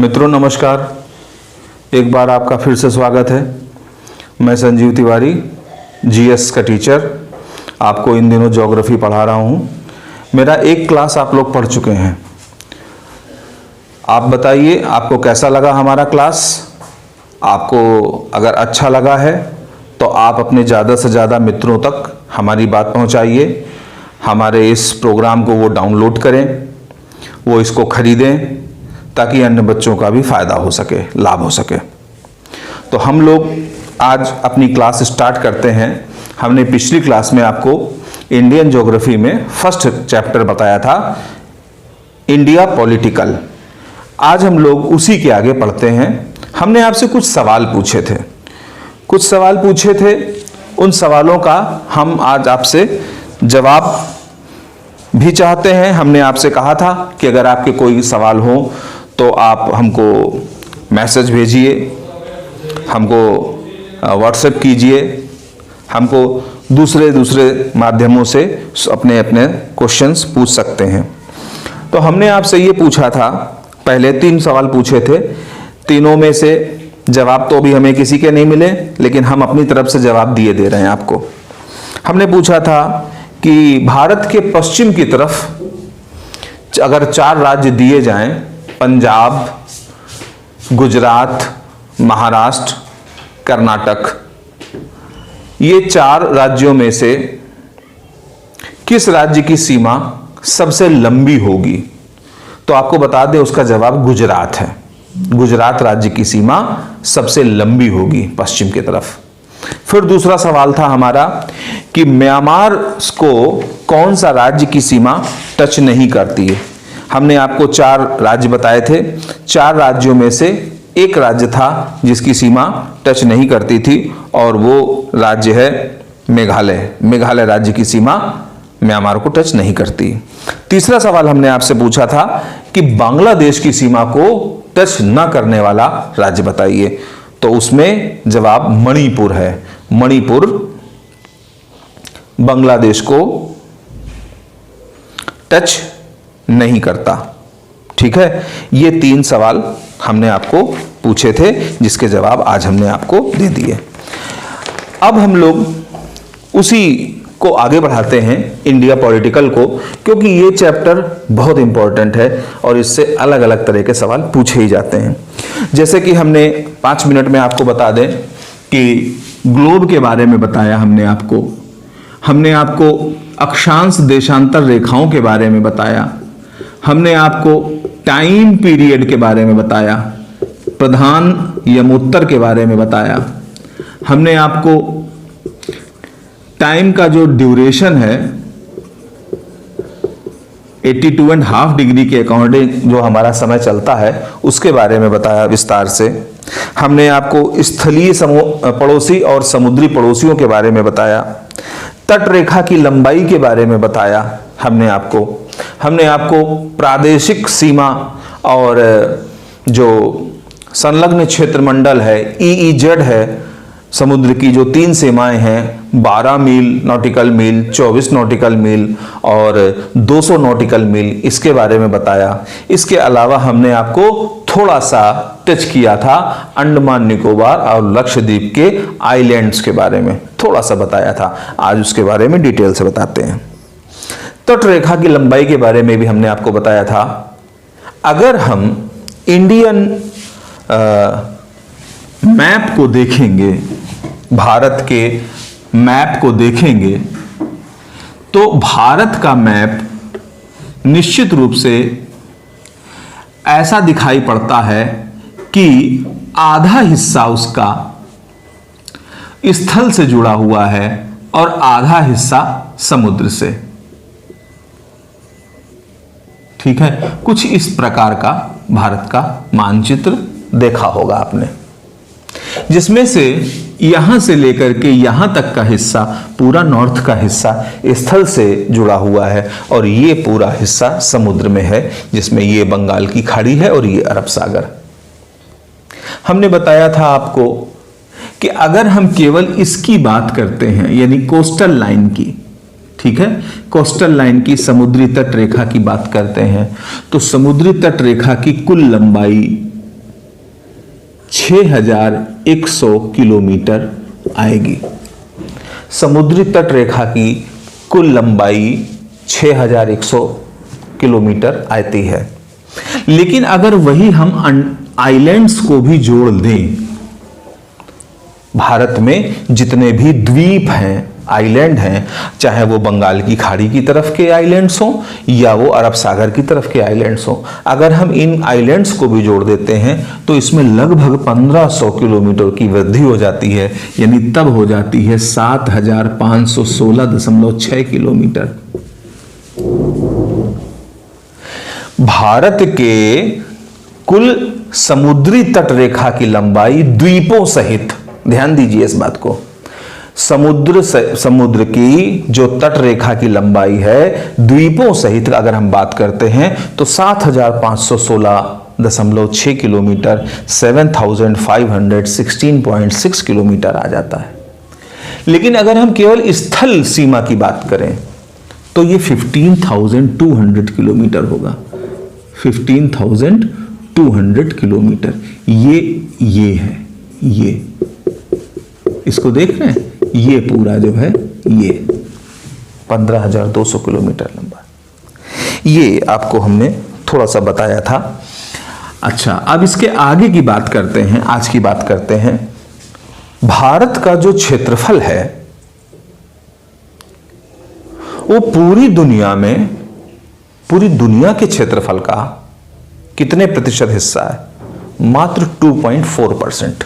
मित्रों नमस्कार। एक बार आपका फिर से स्वागत है। मैं संजीव तिवारी, जीएस का टीचर, आपको इन दिनों ज्योग्राफी पढ़ा रहा हूँ। मेरा एक क्लास आप लोग पढ़ चुके हैं। आप बताइए आपको कैसा लगा हमारा क्लास। आपको अगर अच्छा लगा है तो आप अपने ज़्यादा से ज़्यादा मित्रों तक हमारी बात पहुँचाइए। हमारे इस प्रोग्राम को वो डाउनलोड करें, वो इसको खरीदें, ताकि अन्य बच्चों का भी फायदा हो सके, लाभ हो सके। तो हम लोग आज अपनी क्लास स्टार्ट करते हैं। हमने पिछली क्लास में आपको इंडियन ज्योग्राफी में फर्स्ट चैप्टर बताया था, इंडिया पॉलिटिकल। आज हम लोग उसी के आगे पढ़ते हैं। हमने आपसे कुछ सवाल पूछे थे। उन सवालों का हम आज आपसे जवाब भी चाहते हैं। हमने आपसे कहा था कि अगर आपके कोई सवाल हो तो आप हमको मैसेज भेजिए, हमको व्हाट्सएप कीजिए, हमको दूसरे माध्यमों से अपने क्वेश्चंस पूछ सकते हैं। तो हमने आपसे ये पूछा था, पहले 3 सवाल पूछे थे। तीनों में से जवाब तो अभी हमें किसी के नहीं मिले, लेकिन हम अपनी तरफ से जवाब दे रहे हैं आपको। हमने पूछा था कि भारत के पश्चिम की तरफ अगर 4 राज्य दिए जाएं, पंजाब, गुजरात, महाराष्ट्र, कर्नाटक, ये 4 राज्यों में से किस राज्य की सीमा सबसे लंबी होगी? तो आपको बता दें उसका जवाब गुजरात है। गुजरात राज्य की सीमा सबसे लंबी होगी पश्चिम की तरफ। फिर दूसरा सवाल था हमारा कि म्यांमार को कौन सा राज्य की सीमा टच नहीं करती है। हमने आपको 4 राज्य बताए थे। 4 राज्यों में से एक राज्य था जिसकी सीमा टच नहीं करती थी, और वो राज्य है मेघालय। मेघालय राज्य की सीमा म्यांमार को टच नहीं करती। तीसरा सवाल हमने आपसे पूछा था कि बांग्लादेश की सीमा को टच न करने वाला राज्य बताइए। तो उसमें जवाब मणिपुर है। मणिपुर बांग्लादेश को टच नहीं करता। ठीक है, ये 3 सवाल हमने आपको पूछे थे, जिसके जवाब आज हमने आपको दे दिए। अब हम लोग उसी को आगे बढ़ाते हैं, इंडिया पॉलिटिकल को, क्योंकि ये चैप्टर बहुत इंपॉर्टेंट है और इससे अलग अलग तरह के सवाल पूछे ही जाते हैं। जैसे कि हमने 5 मिनट में आपको बता दें कि ग्लोब के बारे में बताया हमने आपको अक्षांश देशांतर रेखाओं के बारे में बताया, हमने आपको टाइम पीरियड के बारे में बताया, प्रधान यमोत्तर के बारे में बताया, हमने आपको टाइम का जो ड्यूरेशन है 82.5 डिग्री के अकॉर्डिंग जो हमारा समय चलता है उसके बारे में बताया विस्तार से। हमने आपको स्थलीय पड़ोसी और समुद्री पड़ोसियों के बारे में बताया, तट रेखा की लंबाई के बारे में बताया। हमने आपको प्रादेशिक सीमा और जो संलग्न क्षेत्र मंडल है EEZ है, समुद्र की जो 3 सीमाएं हैं, 12 मील नॉटिकल मील, 24 नॉटिकल मील और 200 नॉटिकल मील, इसके बारे में बताया। इसके अलावा हमने आपको थोड़ा सा टच किया था अंडमान निकोबार और लक्षद्वीप के आइलैंड्स के बारे में, थोड़ा सा बताया था। आज उसके बारे में डिटेल से बताते हैं। तट रेखा की लंबाई के बारे में भी हमने आपको बताया था। अगर हम इंडियन मैप को देखेंगे, भारत के मैप को देखेंगे, तो भारत का मैप निश्चित रूप से ऐसा दिखाई पड़ता है कि आधा हिस्सा उसका स्थल से जुड़ा हुआ है और आधा हिस्सा समुद्र से। ठीक है, कुछ इस प्रकार का भारत का मानचित्र देखा होगा आपने, जिसमें से यहां से लेकर के यहां तक का हिस्सा, पूरा नॉर्थ का हिस्सा स्थल से जुड़ा हुआ है और ये पूरा हिस्सा समुद्र में है, जिसमें ये बंगाल की खाड़ी है और ये अरब सागर। हमने बताया था आपको कि अगर हम केवल इसकी बात करते हैं, यानी कोस्टल लाइन की, ठीक है, कोस्टल लाइन की, समुद्री तट रेखा की बात करते हैं, तो समुद्री तट रेखा की कुल लंबाई 6100 किलोमीटर आएगी। समुद्री तट रेखा की कुल लंबाई 6100 किलोमीटर आती है। लेकिन अगर वही हम आइलैंड्स को भी जोड़ दें, भारत में जितने भी द्वीप हैं, आइलैंड हैं, चाहे वो बंगाल की खाड़ी की तरफ के आइलैंड्स हों या वो अरब सागर की तरफ के आइलैंड्स हों, अगर हम इन आइलैंड्स को भी जोड़ देते हैं तो इसमें लगभग 1500 किलोमीटर की वृद्धि हो जाती है, यानी तब हो जाती है 7516.6 किलोमीटर। भारत के कुल समुद्री तट रेखा की लंबाई द्वीपों सहित, ध्यान दीजिए इस बात को, समुद्र की जो तट रेखा की लंबाई है द्वीपों सहित अगर हम बात करते हैं तो 7516.6 किलोमीटर, 7516.6 किलोमीटर आ जाता है। लेकिन अगर हम केवल स्थल सीमा की बात करें तो ये 15,200 किलोमीटर होगा। 15,200 किलोमीटर ये है, ये इसको देख रहे हैं, ये पूरा जो है ये 15,200 किलोमीटर लंबा। ये आपको हमने थोड़ा सा बताया था। अच्छा, अब इसके आगे की बात करते हैं, आज की बात करते हैं। भारत का जो क्षेत्रफल है वो पूरी दुनिया के क्षेत्रफल का कितने प्रतिशत हिस्सा है? मात्र 2.4%।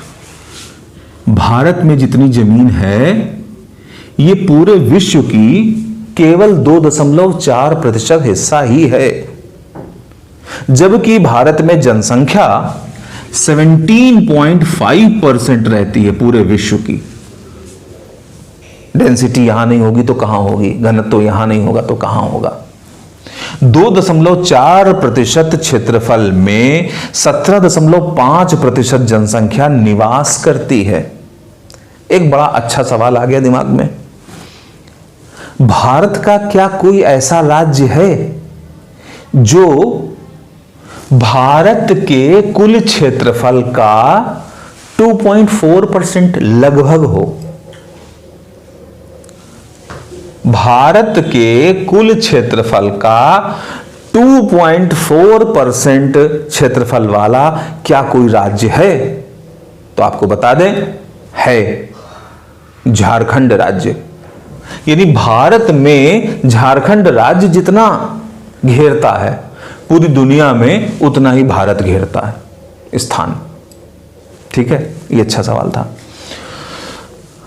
भारत में जितनी जमीन है ये पूरे विश्व की केवल 2.4% हिस्सा ही है, जबकि भारत में जनसंख्या 17.5% रहती है पूरे विश्व की। डेंसिटी यहां नहीं होगी तो कहां होगी, घनत्व तो यहां नहीं होगा तो कहां होगा। 2.4% क्षेत्रफल में 17.5% जनसंख्या निवास करती है। एक बड़ा अच्छा सवाल आ गया दिमाग में, भारत का क्या कोई ऐसा राज्य है जो भारत के कुल क्षेत्रफल का 2.4% लगभग हो? भारत के कुल क्षेत्रफल का 2.4% क्षेत्रफल वाला क्या कोई राज्य है? तो आपको बता दें, है झारखंड राज्य। यानी भारत में झारखंड राज्य जितना घेरता है पूरी दुनिया में उतना ही भारत घेरता है स्थान। ठीक है, ये अच्छा सवाल था।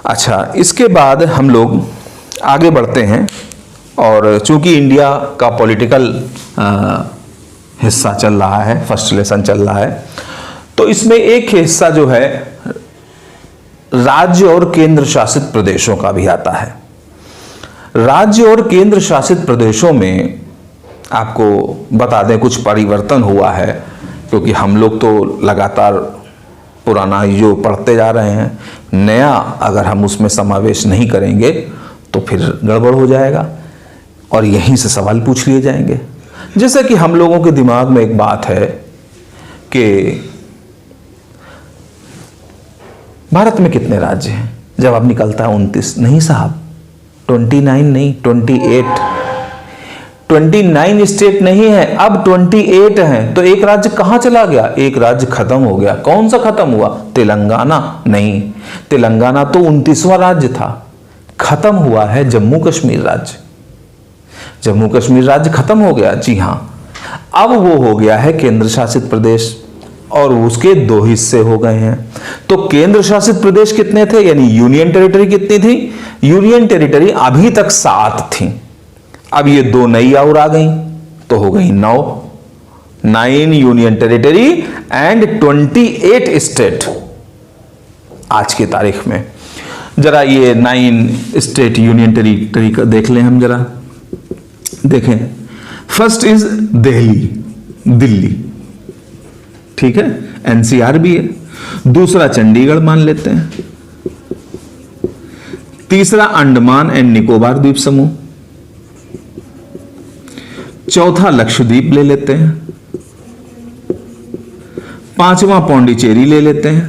अच्छा, इसके बाद हम लोग आगे बढ़ते हैं, और चूंकि इंडिया का पॉलिटिकल हिस्सा चल रहा है, फर्स्ट लेसन चल रहा है, तो इसमें एक हिस्सा जो है राज्य और केंद्र शासित प्रदेशों का भी आता है। राज्य और केंद्र शासित प्रदेशों में आपको बता दें कुछ परिवर्तन हुआ है, क्योंकि हम लोग तो लगातार पुराना जो पढ़ते जा रहे हैं, नया अगर हम उसमें समावेश नहीं करेंगे तो फिर गड़बड़ हो जाएगा और यहीं से सवाल पूछ लिए जाएंगे। जैसे कि हम लोगों के दिमाग में एक बात है कि भारत में कितने राज्य हैं? जवाब निकलता है 29। नहीं साहब, 29 नहीं, 28। 29 स्टेट नहीं है, अब 28 हैं। तो एक राज्य कहां चला गया? एक राज्य खत्म हो गया। कौन सा खत्म हुआ? तेलंगाना नहीं, तेलंगाना तो 29वां राज्य था। खत्म हुआ है जम्मू कश्मीर राज्य। जम्मू कश्मीर राज्य खत्म हो गया, जी हां। अब वो हो गया है केंद्र शासित प्रदेश, और उसके 2 हिस्से हो गए हैं। तो केंद्र शासित प्रदेश कितने थे, यानी यूनियन टेरिटरी कितनी थी? यूनियन टेरिटरी अभी तक 7 थी, अब ये 2 नई और आ गई तो हो गई 9 यूनियन टेरिटरी एंड 28 स्टेट आज की तारीख में। जरा ये 9 स्टेट यूनियन टेरिटरी का देख लें हम, जरा देखें। फर्स्ट इज दिल्ली, ठीक है, एनसीआर भी है। दूसरा चंडीगढ़ मान लेते हैं। तीसरा अंडमान एंड निकोबार द्वीप समूह। चौथा लक्षद्वीप ले लेते हैं। 5वां पौंडीचेरी ले लेते हैं,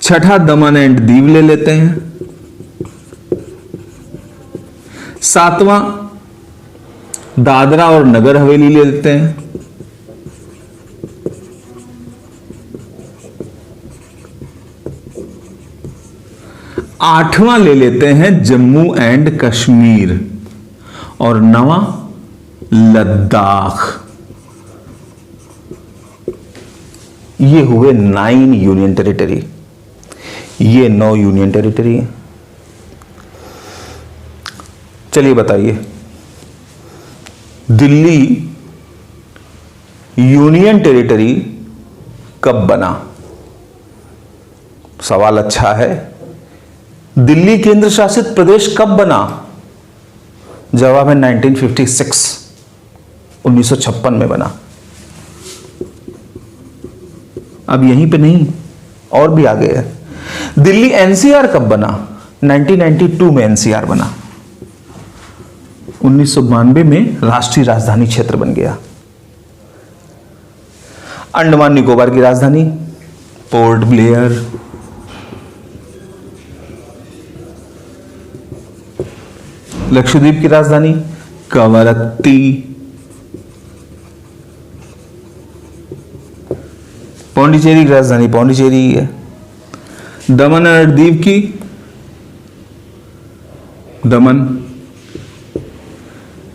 6ठा दमन एंड दीव ले लेते हैं, 7वां दादरा और नगर हवेली ले लेते हैं, 8वां ले लेते हैं जम्मू एंड कश्मीर और 9वां लद्दाख। ये हुए 9 यूनियन टेरिटरी, ये 9 यूनियन टेरिटरी है। चलिए बताइए, दिल्ली यूनियन टेरिटरी कब बना? सवाल अच्छा है। दिल्ली केंद्र शासित प्रदेश कब बना? जवाब है 1956, 1956 में बना। अब यहीं पे नहीं, और भी आगे है। दिल्ली एनसीआर कब बना? 1992 में एनसीआर बना। 1992 में राष्ट्रीय राजधानी क्षेत्र बन गया। अंडमान निकोबार की राजधानी पोर्ट ब्लेयर। लक्षद्वीप की राजधानी कवरत्ती। पौंडीचेरी की राजधानी पौंडीचेरी है। दमन और दीव की दमन।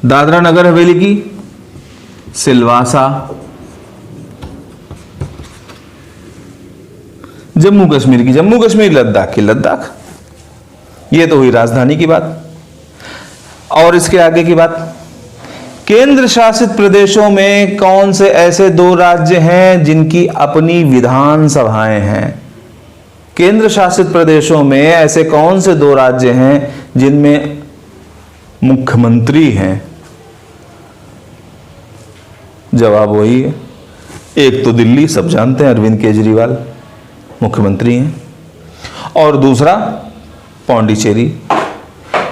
दादरा नगर हवेली की सिलवासा। जम्मू कश्मीर की जम्मू कश्मीर, लद्दाख की लद्दाख। यह तो हुई राजधानी की बात। और इसके आगे की बात, केंद्र शासित प्रदेशों में कौन से ऐसे 2 राज्य हैं जिनकी अपनी विधानसभाएं हैं? केंद्र शासित प्रदेशों में ऐसे कौन से 2 राज्य हैं जिनमें मुख्यमंत्री हैं? जवाब वही है। एक तो दिल्ली, सब जानते हैं, अरविंद केजरीवाल मुख्यमंत्री हैं, और दूसरा पौंडीचेरी।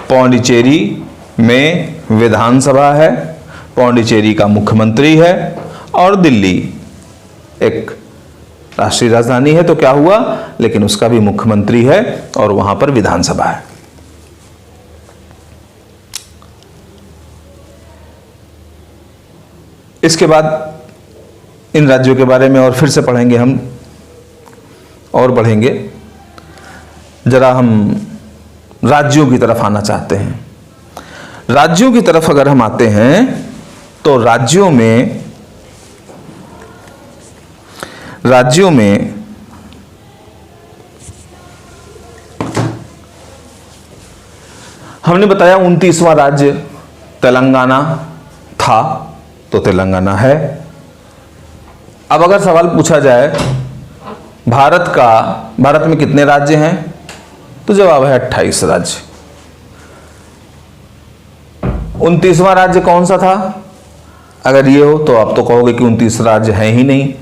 पौंडीचेरी में विधानसभा है, पौंडीचेरी का मुख्यमंत्री है, और दिल्ली एक राष्ट्रीय राजधानी है, तो क्या हुआ, लेकिन उसका भी मुख्यमंत्री है और वहां पर विधानसभा है। इसके बाद इन राज्यों के बारे में और फिर से पढ़ेंगे हम, और बढ़ेंगे। जरा हम राज्यों की तरफ आना चाहते हैं। राज्यों की तरफ अगर हम आते हैं तो राज्यों में हमने बताया 29वां राज्य तेलंगाना था, तो तेलंगाना है। अब अगर सवाल पूछा जाए भारत में कितने राज्य हैं, तो जवाब है 28 राज्य। 29वां राज्य कौन सा था? अगर ये हो तो आप तो कहोगे कि 29 राज्य है ही नहीं,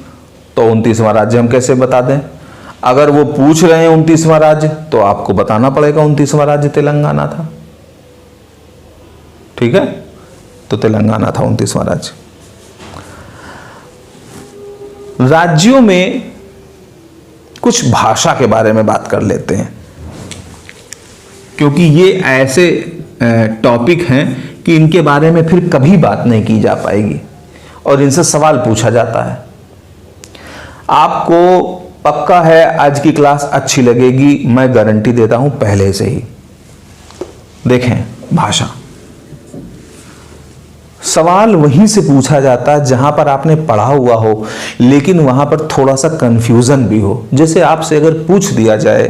तो 29वां राज्य हम कैसे बता दें? अगर वो पूछ रहे हैं 29वां राज्य, तो आपको बताना पड़ेगा 29वां राज्य तेलंगाना था। ठीक है, तो तेलंगाना था 29वां राज्य। राज्यों में कुछ भाषा के बारे में बात कर लेते हैं, क्योंकि ये ऐसे टॉपिक हैं कि इनके बारे में फिर कभी बात नहीं की जा पाएगी और इनसे सवाल पूछा जाता है। आपको पक्का है आज की क्लास अच्छी लगेगी, मैं गारंटी देता हूं पहले से ही। देखें, भाषा, सवाल वहीं से पूछा जाता है जहां पर आपने पढ़ा हुआ हो, लेकिन वहां पर थोड़ा सा कंफ्यूजन भी हो। जैसे आपसे अगर पूछ दिया जाए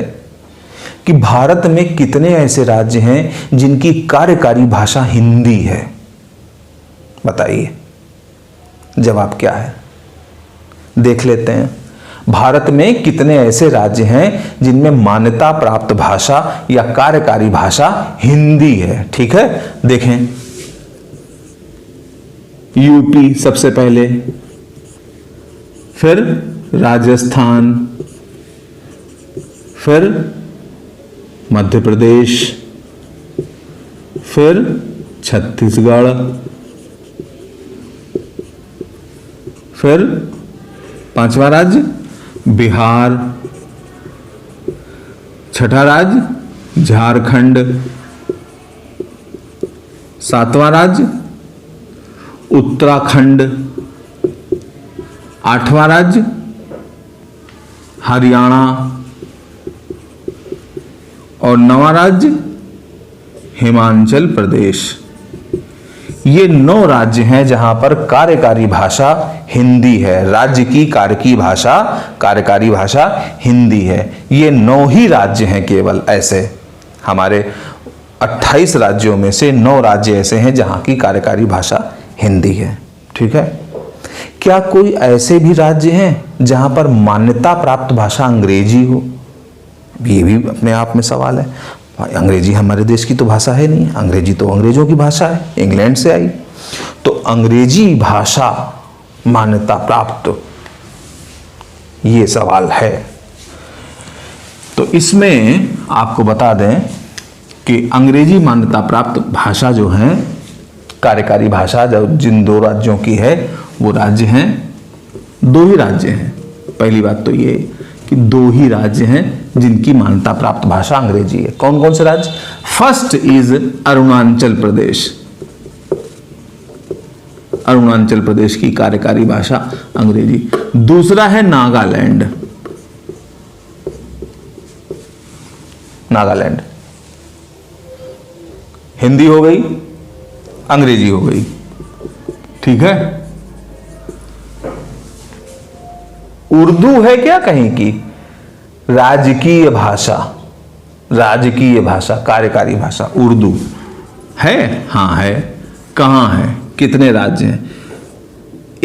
कि भारत में कितने ऐसे राज्य हैं जिनकी कार्यकारी भाषा हिंदी है, बताइए जवाब क्या है? देख लेते हैं। भारत में कितने ऐसे राज्य हैं जिनमें मान्यता प्राप्त भाषा या कार्यकारी भाषा हिंदी है? ठीक है, देखें। यूपी सबसे पहले, फिर राजस्थान, फिर मध्य प्रदेश, फिर छत्तीसगढ़, फिर पांचवा राज्य बिहार, छठा राज्य झारखंड, सातवां राज्य उत्तराखंड, आठवां राज्य हरियाणा और नवां राज्य हिमाचल प्रदेश। ये 9 राज्य हैं जहां पर कार्यकारी भाषा हिंदी है। राज्य की कार्यकारी भाषा हिंदी है। ये 9 ही राज्य हैं केवल ऐसे। हमारे 28 राज्यों में से 9 राज्य ऐसे हैं जहां की कार्यकारी भाषा हिंदी है। ठीक है। क्या कोई ऐसे भी राज्य हैं जहां पर मान्यता प्राप्त भाषा अंग्रेजी हो? ये भी अपने आप में सवाल है। अंग्रेजी हमारे देश की तो भाषा है नहीं, अंग्रेजी तो अंग्रेजों की भाषा है, इंग्लैंड से आई। तो अंग्रेजी भाषा मान्यता प्राप्त, ये सवाल है। तो इसमें आपको बता दें कि अंग्रेजी मान्यता प्राप्त भाषा जो है, कार्यकारी भाषा जो जिन 2 राज्यों की है, वो राज्य हैं, 2 ही राज्य हैं। पहली बात तो ये कि 2 ही राज्य हैं जिनकी मान्यता प्राप्त भाषा अंग्रेजी है। कौन कौन से राज्य? First is Arunachal Pradesh. अरुणाचल प्रदेश की कार्यकारी भाषा अंग्रेजी। दूसरा है नागालैंड। नागालैंड हिंदी हो गई, अंग्रेजी हो गई। ठीक है। उर्दू है क्या कहीं की? राजकीय भाषा, राजकीय भाषा, कार्यकारी भाषा उर्दू है। हाँ है। कहां है? कितने राज्य हैं?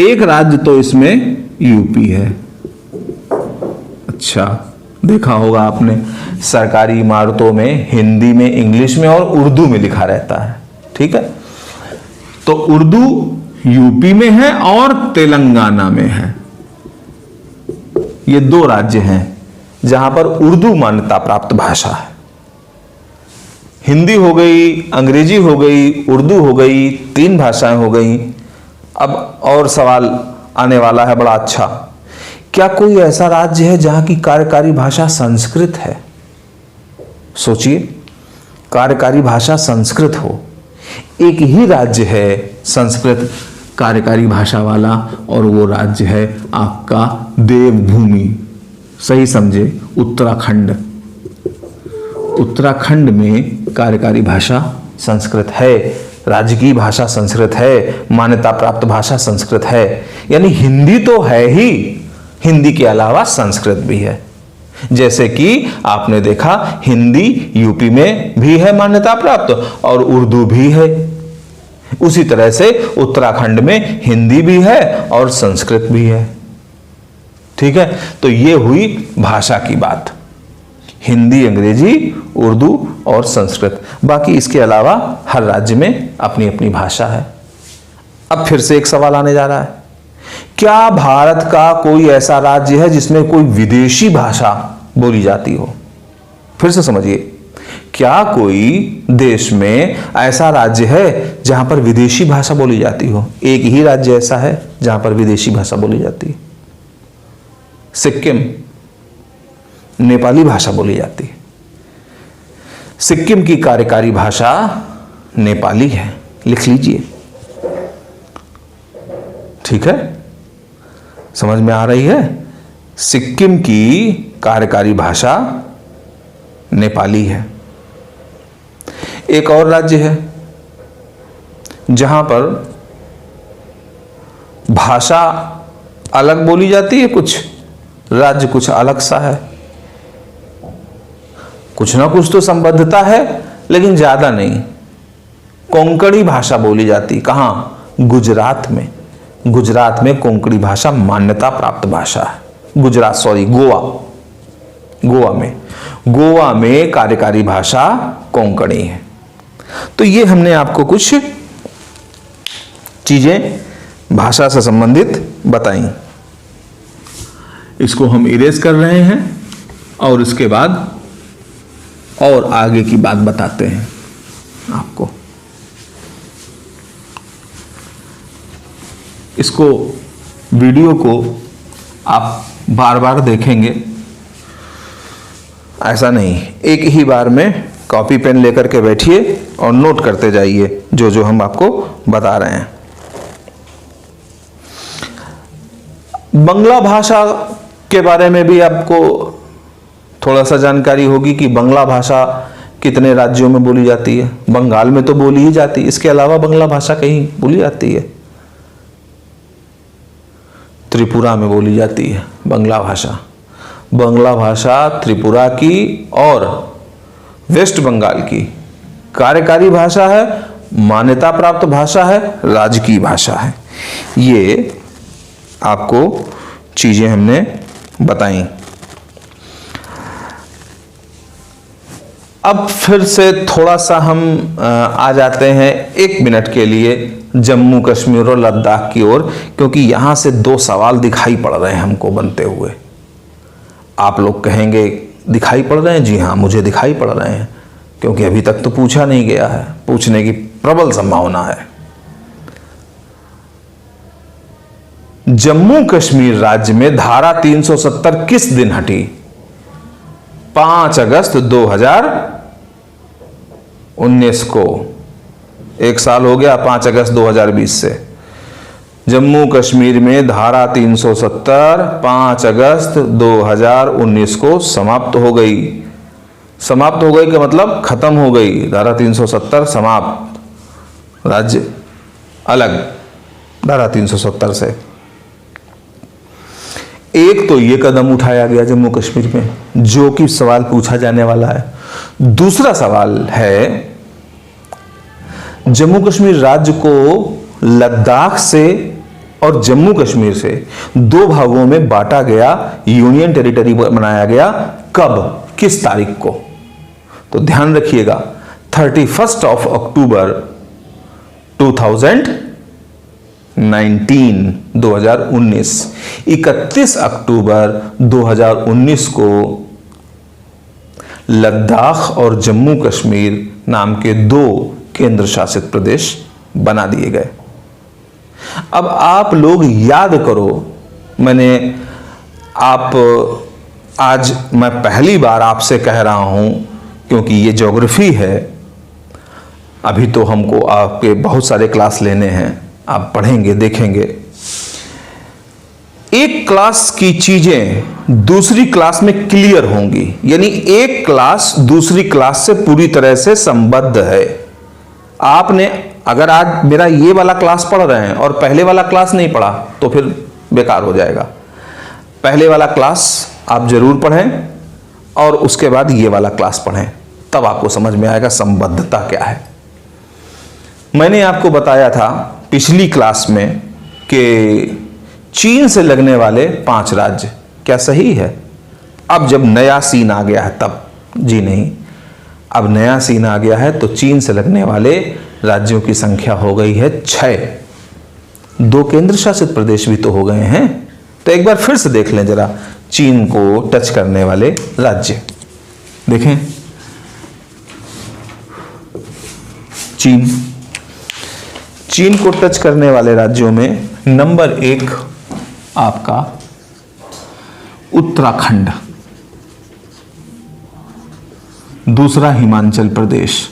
एक राज्य तो इसमें यूपी है। अच्छा, देखा होगा आपने सरकारी इमारतों में हिंदी में, इंग्लिश में और उर्दू में लिखा रहता है। ठीक है। तो उर्दू यूपी में है और तेलंगाना में है। ये 2 राज्य हैं जहां पर उर्दू मान्यता प्राप्त भाषा है। हिंदी हो गई, अंग्रेजी हो गई, उर्दू हो गई, 3 भाषाएं हो गई। अब और सवाल आने वाला है बड़ा अच्छा। क्या कोई ऐसा राज्य है जहां की कार्यकारी भाषा संस्कृत है? सोचिए, कार्यकारी भाषा संस्कृत हो। एक ही राज्य है संस्कृत कार्यकारी भाषा वाला, और वो राज्य है आपका देवभूमि। सही समझे, उत्तराखंड। उत्तराखंड में कार्यकारी भाषा संस्कृत है, राज्य की भाषा संस्कृत है, मान्यता प्राप्त भाषा संस्कृत है। यानी हिंदी तो है ही, हिंदी के अलावा संस्कृत भी है। जैसे कि आपने देखा हिंदी यूपी में भी है मान्यता प्राप्त और उर्दू भी है। उसी तरह से उत्तराखंड में हिंदी भी है और संस्कृत भी है। ठीक है। तो ये हुई भाषा की बात, हिंदी, अंग्रेजी, उर्दू और संस्कृत। बाकी इसके अलावा हर राज्य में अपनी अपनी भाषा है। अब फिर से एक सवाल आने जा रहा है, क्या भारत का कोई ऐसा राज्य है जिसमें कोई विदेशी भाषा बोली जाती हो? फिर से समझिए, क्या कोई देश में ऐसा राज्य है जहां पर विदेशी भाषा बोली जाती हो? एक ही राज्य ऐसा है जहां पर विदेशी भाषा बोली जाती है। सिक्किम, नेपाली भाषा बोली जाती है। सिक्किम की कार्यकारी भाषा नेपाली है, लिख लीजिए। ठीक है, समझ में आ रही है? सिक्किम की कार्यकारी भाषा नेपाली है। एक और राज्य है जहां पर भाषा अलग बोली जाती है, कुछ राज्य कुछ अलग सा है, कुछ ना कुछ तो संबद्धता है लेकिन ज्यादा नहीं। कोंकणी भाषा बोली जाती, कहां? गुजरात में। गुजरात में कोंकणी भाषा मान्यता प्राप्त भाषा है। गुजरात, सॉरी, गोवा में कार्यकारी भाषा कोंकणी है। तो ये हमने आपको कुछ चीजें भाषा से संबंधित बताई। इसको हम इरेज कर रहे हैं और इसके बाद और आगे की बात बताते हैं आपको। इसको वीडियो को आप बार बार देखेंगे, ऐसा नहीं, एक ही बार में कॉपी पेन लेकर के बैठिए और नोट करते जाइए जो जो हम आपको बता रहे हैं। बांग्ला भाषा के बारे में भी आपको थोड़ा सा जानकारी होगी कि बांग्ला भाषा कितने राज्यों में बोली जाती है। बंगाल में तो बोली ही जाती है, इसके अलावा बांग्ला भाषा कहीं बोली जाती है? त्रिपुरा में बोली जाती है बांग्ला भाषा। बांग्ला भाषा त्रिपुरा की और वेस्ट बंगाल की कार्यकारी भाषा है, मान्यता प्राप्त भाषा है, राजकीय भाषा है। ये आपको चीजें हमने बताई। अब फिर से थोड़ा सा हम आ जाते हैं 1 मिनट के लिए जम्मू कश्मीर और लद्दाख की ओर, क्योंकि यहां से 2 सवाल दिखाई पड़ रहे हैं हमको बनते हुए। आप लोग कहेंगे दिखाई पड़ रहे हैं? जी हाँ, मुझे दिखाई पड़ रहे हैं, क्योंकि अभी तक तो पूछा नहीं गया है, पूछने की प्रबल संभावना है। जम्मू कश्मीर राज्य में धारा 370 किस दिन हटी? 5 अगस्त 2019 को। 1 साल हो गया 5 अगस्त 2020 से। जम्मू कश्मीर में धारा 370 5 अगस्त 2019 को समाप्त हो गई। समाप्त हो गई का मतलब खत्म हो गई। धारा 370 समाप्त, राज्य अलग धारा 370 से। एक तो ये कदम उठाया गया जम्मू कश्मीर में, जो कि सवाल पूछा जाने वाला है। दूसरा सवाल है, जम्मू कश्मीर राज्य को लद्दाख से और जम्मू कश्मीर से 2 भागों में बांटा गया, यूनियन टेरिटरी बनाया गया, कब, किस तारीख को? तो ध्यान रखिएगा, 31 अक्टूबर 2019 31 अक्टूबर 2019 को लद्दाख और जम्मू कश्मीर नाम के 2 केंद्र शासित प्रदेश बना दिए गए। अब आप लोग याद करो, आज मैं पहली बार आपसे कह रहा हूं, क्योंकि ये ज्योग्राफी है। अभी तो हमको आपके बहुत सारे क्लास लेने हैं, आप पढ़ेंगे, देखेंगे। एक क्लास की चीजें दूसरी क्लास में क्लियर होंगी, यानी एक क्लास दूसरी क्लास से पूरी तरह से संबद्ध है। आपने अगर आज मेरा ये वाला क्लास पढ़ रहे हैं और पहले वाला क्लास नहीं पढ़ा तो फिर बेकार हो जाएगा। पहले वाला क्लास आप जरूर पढ़ें और उसके बाद ये वाला क्लास पढ़ें, तब आपको समझ में आएगा संबद्धता क्या है। मैंने आपको बताया था पिछली क्लास में कि चीन से लगने वाले 5 राज्य, क्या सही है? अब जब नया सीन आ गया है तब, जी नहीं, अब नया सीन आ गया है तो चीन से लगने वाले राज्यों की संख्या हो गई है 6। 2 केंद्र शासित प्रदेश भी तो हो गए हैं। तो एक बार फिर से देख लें जरा चीन को टच करने वाले राज्य। देखें, चीन को टच करने वाले राज्यों में नंबर 1 आपका उत्तराखंड, दूसरा हिमाचल प्रदेश,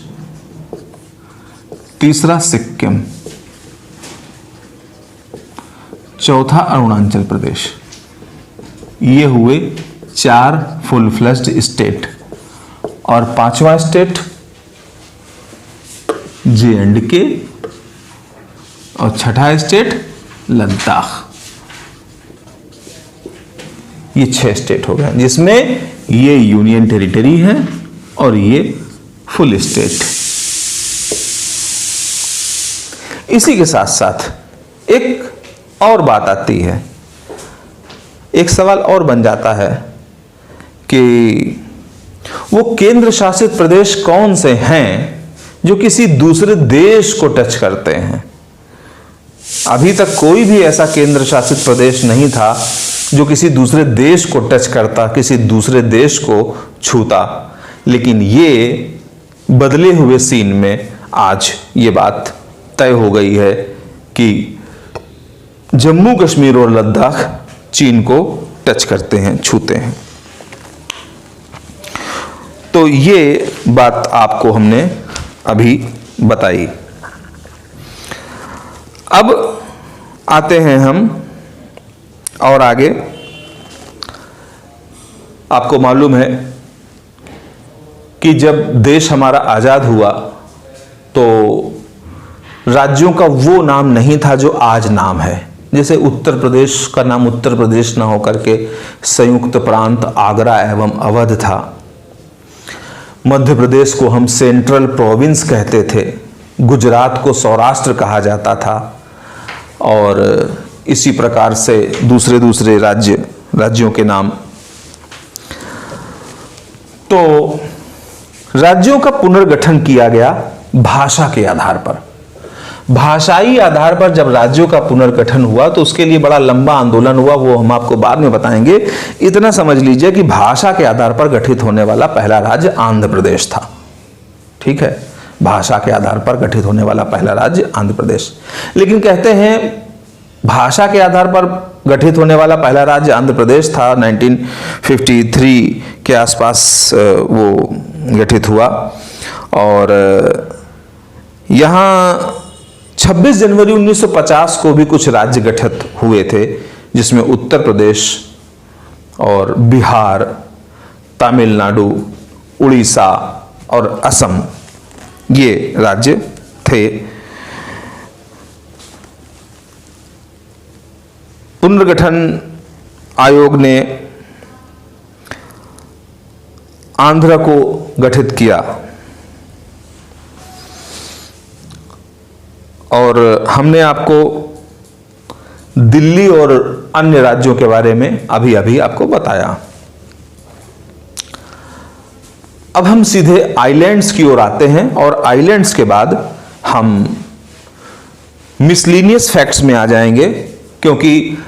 तीसरा सिक्किम, चौथा अरुणाचल प्रदेश। ये हुए 4 फुल फ्लेज्ड स्टेट। और 5वां स्टेट J&K और 6ठा स्टेट लद्दाख। ये 6 स्टेट हो गए, जिसमें ये यूनियन टेरिटरी है और ये फुल स्टेट। इसी के साथ साथ एक और बात आती है, एक सवाल और बन जाता है कि वो केंद्र शासित प्रदेश कौन से हैं जो किसी दूसरे देश को टच करते हैं। अभी तक कोई भी ऐसा केंद्र शासित प्रदेश नहीं था जो किसी दूसरे देश को टच करता, किसी दूसरे देश को छूता। लेकिन ये बदले हुए सीन में आज ये बात तय हो गई है कि जम्मू कश्मीर और लद्दाख चीन को टच करते हैं, छूते हैं। तो ये बात आपको हमने अभी बताई। अब आते हैं हम और आगे। आपको मालूम है कि जब देश हमारा आज़ाद हुआ तो राज्यों का वो नाम नहीं था जो आज नाम है। जैसे उत्तर प्रदेश का नाम उत्तर प्रदेश ना होकर के संयुक्त प्रांत आगरा एवं अवध था। मध्य प्रदेश को हम सेंट्रल प्रोविंस कहते थे। गुजरात को सौराष्ट्र कहा जाता था। और इसी प्रकार से दूसरे दूसरे राज्यों के नाम। तो राज्यों का पुनर्गठन किया गया भाषा के आधार पर। भाषाई आधार पर जब राज्यों का पुनर्गठन हुआ तो उसके लिए बड़ा लंबा आंदोलन हुआ, वो हम आपको बाद में बताएंगे। इतना समझ लीजिए कि भाषा के आधार पर गठित होने वाला पहला राज्य आंध्र प्रदेश था। ठीक है, भाषा के आधार पर गठित होने वाला पहला राज्य आंध्र प्रदेश। लेकिन कहते हैं भाषा के आधार पर गठित होने वाला पहला राज्य आंध्र प्रदेश था। 1953 के आसपास वो गठित हुआ। और यहाँ 26 जनवरी 1950 को भी कुछ राज्य गठित हुए थे, जिसमें उत्तर प्रदेश और बिहार, तमिलनाडु, उड़ीसा और असम ये राज्य थे। पुनर्गठन आयोग ने आंध्र को गठित किया और हमने आपको दिल्ली और अन्य राज्यों के बारे में अभी अभी आपको बताया। अब हम सीधे आइलैंड्स की ओर आते हैं और आइलैंड्स के बाद हम मिसलिनियस फैक्ट्स में आ जाएंगे, क्योंकि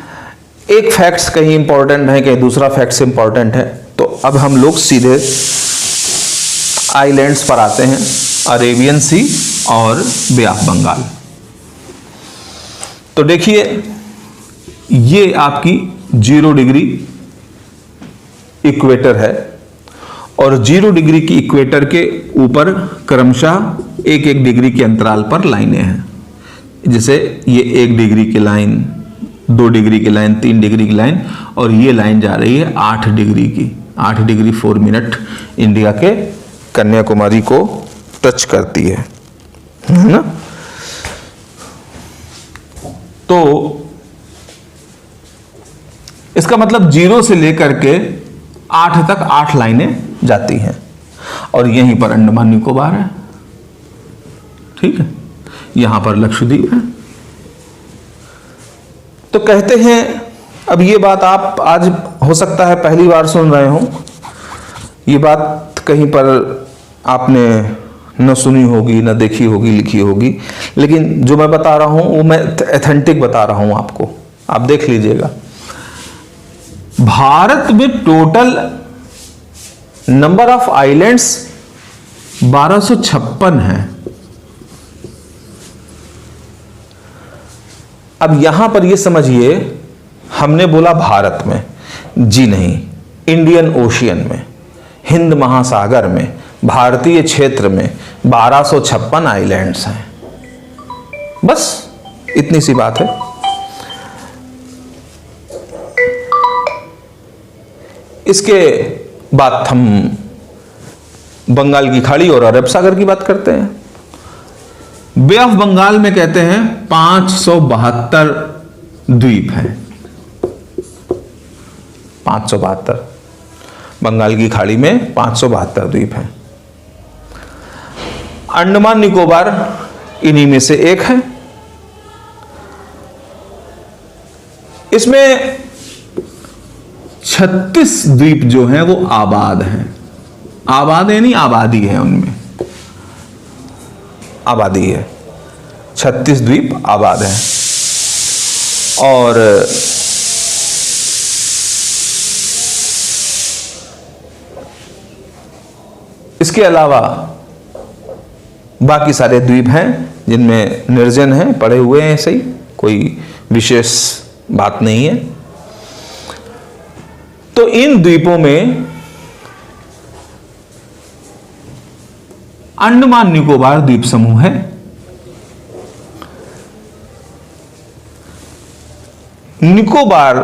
एक फैक्ट्स कहीं इंपॉर्टेंट है, कहीं दूसरा फैक्ट्स इंपॉर्टेंट है। तो अब हम लोग सीधे आइलैंड्स पर आते हैं, अरेबियन सी और बे ऑफ बंगाल। तो देखिए, ये आपकी 0 डिग्री इक्वेटर है और 0 डिग्री की इक्वेटर के ऊपर क्रमशः 1-1 डिग्री के अंतराल पर लाइनें हैं। जैसे ये 1 डिग्री की लाइन, 2 डिग्री की लाइन, 3 डिग्री की लाइन, और ये लाइन जा रही है 8 डिग्री की। 8 डिग्री 4 मिनट इंडिया के कन्याकुमारी को टच करती है ना। तो इसका मतलब 0 से लेकर के 8 तक 8 लाइनें जाती हैं और यहीं पर अंडमान निकोबार है। ठीक है, यहां पर लक्षद्वीप है। तो कहते हैं, अब ये बात आप आज हो सकता है पहली बार सुन रहे हो, ये बात कहीं पर आपने न सुनी होगी, न देखी होगी, लिखी होगी, लेकिन जो मैं बता रहा हूं वो मैं ऑथेंटिक बता रहा हूं आपको। आप देख लीजिएगा, भारत में टोटल नंबर ऑफ आइलैंड्स 1256 है। अब यहां पर ये समझिए, हमने बोला भारत में, जी नहीं, इंडियन ओशियन में, हिंद महासागर में, भारतीय क्षेत्र में 1256 आइलैंड्स हैं। बस इतनी सी बात है। इसके बाद हम बंगाल की खाड़ी और अरब सागर की बात करते हैं। बे ऑफ बंगाल में कहते हैं 572 द्वीप हैं। 572 बंगाल की खाड़ी में 572 द्वीप हैं। अंडमान निकोबार इन्हीं में से एक है। इसमें 36 द्वीप जो हैं वो आबाद हैं। आबाद है नहीं, आबादी है, उनमें आबादी है। 36 द्वीप आबाद हैं। और इसके अलावा बाकी सारे द्वीप हैं जिनमें निर्जन हैं, पड़े हुए हैं, सही कोई विशेष बात नहीं है। तो इन द्वीपों में अंडमान निकोबार द्वीप समूह है। निकोबार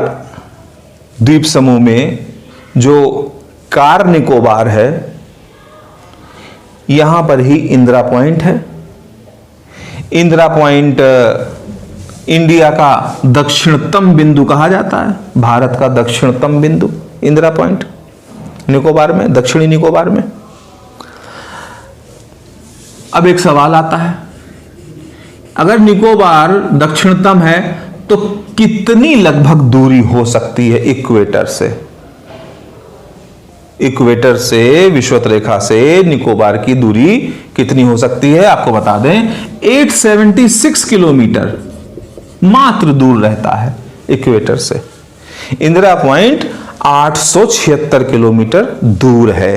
द्वीप समूह में जो कार निकोबार है, यहां पर ही इंदिरा पॉइंट है। इंदिरा पॉइंट इंडिया का दक्षिणतम बिंदु कहा जाता है, भारत का दक्षिणतम बिंदु इंदिरा पॉइंट निकोबार में, दक्षिणी निकोबार में। अब एक सवाल आता है, अगर निकोबार दक्षिणतम है तो कितनी लगभग दूरी हो सकती है इक्वेटर से? इक्वेटर से, विषुवत रेखा से निकोबार की दूरी कितनी हो सकती है? आपको बता दें 876 किलोमीटर मात्र दूर रहता है इक्वेटर से। इंदिरा पॉइंट 876 किलोमीटर दूर है।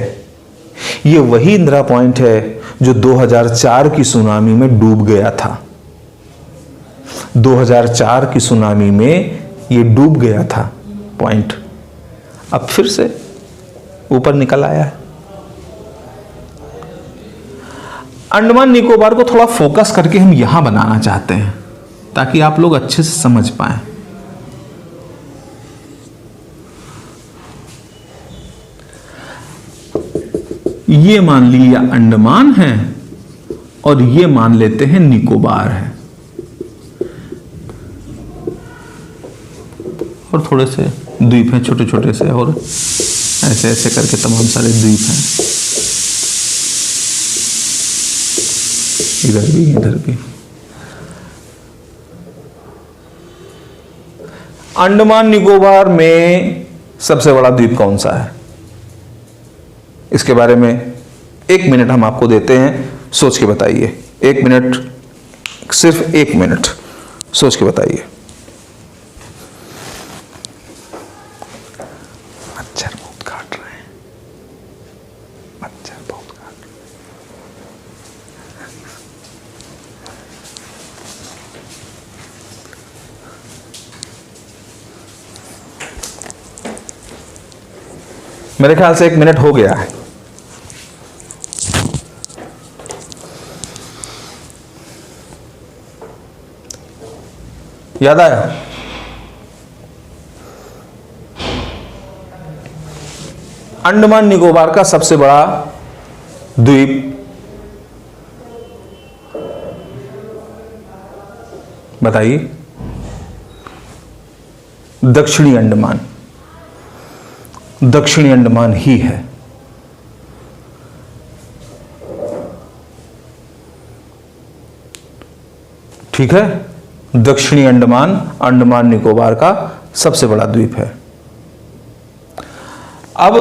यह वही इंदिरा पॉइंट है जो 2004 की सुनामी में डूब गया था। 2004 की सुनामी में यह डूब गया था पॉइंट, अब फिर से ऊपर निकल आया है। अंडमान निकोबार को थोड़ा फोकस करके हम यहां बनाना चाहते हैं ताकि आप लोग अच्छे से समझ पाएं। ये मान लिया अंडमान है और ये मान लेते हैं निकोबार है, और थोड़े से द्वीप हैं छोटे छोटे से, और ऐसे ऐसे करके तमाम सारे द्वीप हैं, इधर भी इधर भी। अंडमान निकोबार में सबसे बड़ा द्वीप कौन सा है? इसके बारे में 1 मिनट हम आपको देते हैं, सोच के बताइए। 1 मिनट, सिर्फ 1 मिनट सोच के बताइए। मच्छर बहुत काट रहे हैं, मच्छर बहुत काट रहे हैं। मेरे ख्याल से 1 मिनट हो गया है। याद आया? अंडमान निकोबार का सबसे बड़ा द्वीप बताइए। दक्षिणी अंडमान, दक्षिणी अंडमान ही है। ठीक है, दक्षिणी अंडमान अंडमान निकोबार का सबसे बड़ा द्वीप है। अब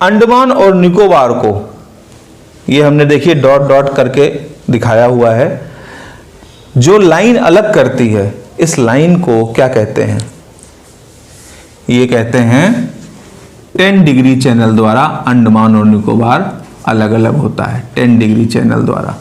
अंडमान और निकोबार को, ये हमने देखिए डॉट डॉट करके दिखाया हुआ है। जो लाइन अलग करती है, इस लाइन को क्या कहते हैं? ये कहते हैं 10 डिग्री चैनल द्वारा अंडमान और निकोबार अलग अलग होता है, 10 डिग्री चैनल द्वारा।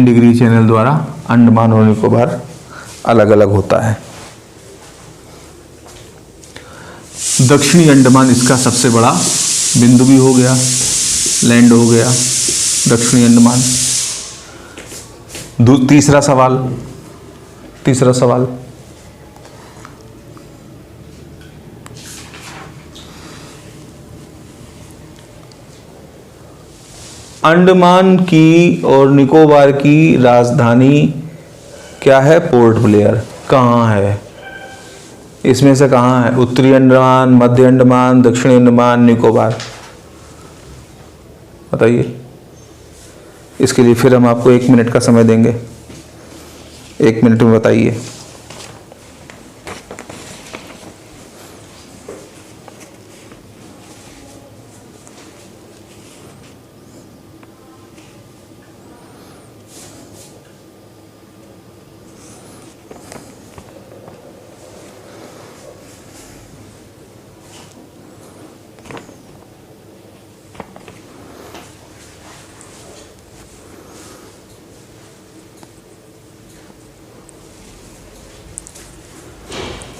डिग्री चैनल द्वारा अंडमान और निकोबार अलग अलग होता है। दक्षिणी अंडमान इसका सबसे बड़ा बिंदु भी हो गया, लैंड हो गया दक्षिणी अंडमान। तीसरा सवाल, अंडमान की और निकोबार की राजधानी क्या है? Port Blair. कहाँ है? इसमें से कहाँ है? उत्तरी अंडमान, मध्य अंडमान, दक्षिणी अंडमान, निकोबार, बताइए। इसके लिए फिर हम आपको 1 मिनट का समय देंगे, 1 मिनट में बताइए।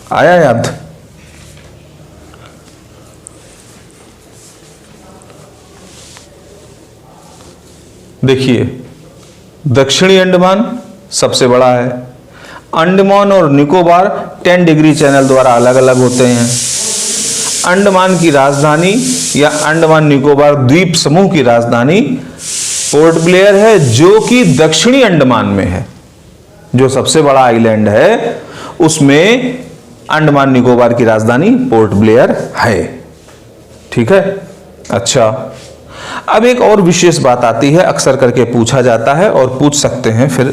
आया याद? देखिए, दक्षिणी अंडमान सबसे बड़ा है। अंडमान और निकोबार 10 डिग्री चैनल द्वारा अलग अलग होते हैं। अंडमान की राजधानी या अंडमान निकोबार द्वीप समूह की राजधानी पोर्ट ब्लेयर है, जो कि दक्षिणी अंडमान में है। जो सबसे बड़ा आइलैंड है उसमें अंडमान निकोबार की राजधानी पोर्ट ब्लेयर है। ठीक है, अच्छा। अब एक और विशेष बात आती है, अक्सर करके पूछा जाता है और पूछ सकते हैं फिर,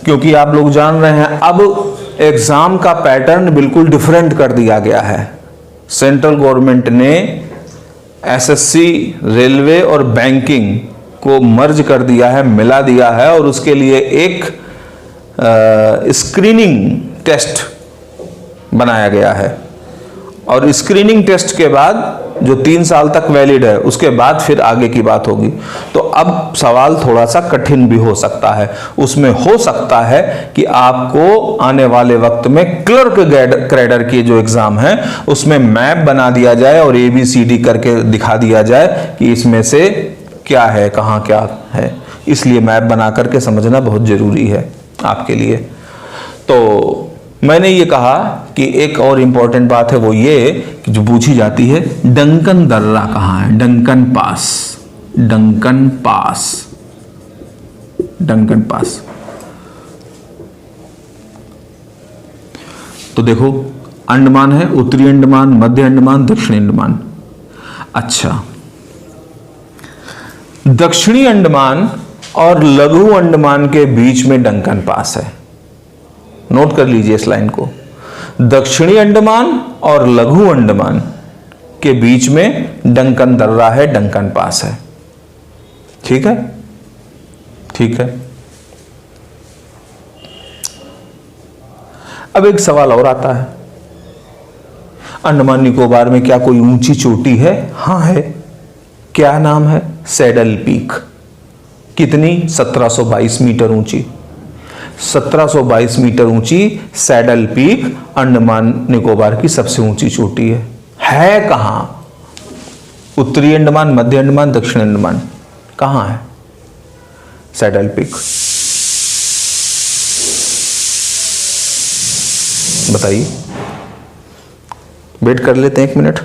क्योंकि आप लोग जान रहे हैं अब एग्जाम का पैटर्न बिल्कुल डिफरेंट कर दिया गया है। सेंट्रल गवर्नमेंट ने एसएससी, रेलवे और बैंकिंग को मर्ज कर दिया है, मिला दिया है, और उसके लिए एक स्क्रीनिंग टेस्ट बनाया गया है। और स्क्रीनिंग टेस्ट के बाद जो 3 साल तक वैलिड है, उसके बाद फिर आगे की बात होगी। तो अब सवाल थोड़ा सा कठिन भी हो सकता है। उसमें हो सकता है कि आपको आने वाले वक्त में क्लर्क कैडर की जो एग्जाम है उसमें मैप बना दिया जाए और ABCD करके दिखा दिया जाए कि इसमें से क्या है, कहाँ क्या है। इसलिए मैप बना करके समझना बहुत जरूरी है आपके लिए। तो मैंने ये कहा कि एक और इंपॉर्टेंट बात है, वो ये कि जो पूछी जाती है, डंकन दर्रा कहाँ है? Duncan pass, Duncan pass, Duncan pass. तो देखो, अंडमान है, उत्तरी अंडमान, मध्य अंडमान, दक्षिणी अंडमान। अच्छा, दक्षिणी अंडमान और लघु अंडमान के बीच में डंकन पास है। नोट कर लीजिए इस लाइन को। दक्षिणी अंडमान और लघु अंडमान के बीच में डंकन दर्रा है, डंकन पास है। ठीक है, ठीक है। अब एक सवाल और आता है, अंडमान निकोबार में क्या कोई ऊंची चोटी है? हां है। क्या नाम है? Saddle peak. कितनी? 1722 मीटर ऊंची। 1722 मीटर ऊंची सैडल पीक अंडमान निकोबार की सबसे ऊंची चोटी है कहां? उत्तरी अंडमान, मध्य अंडमान, दक्षिण अंडमान, कहां है सैडल पीक? बताइए, वेट कर लेते हैं 1 मिनट।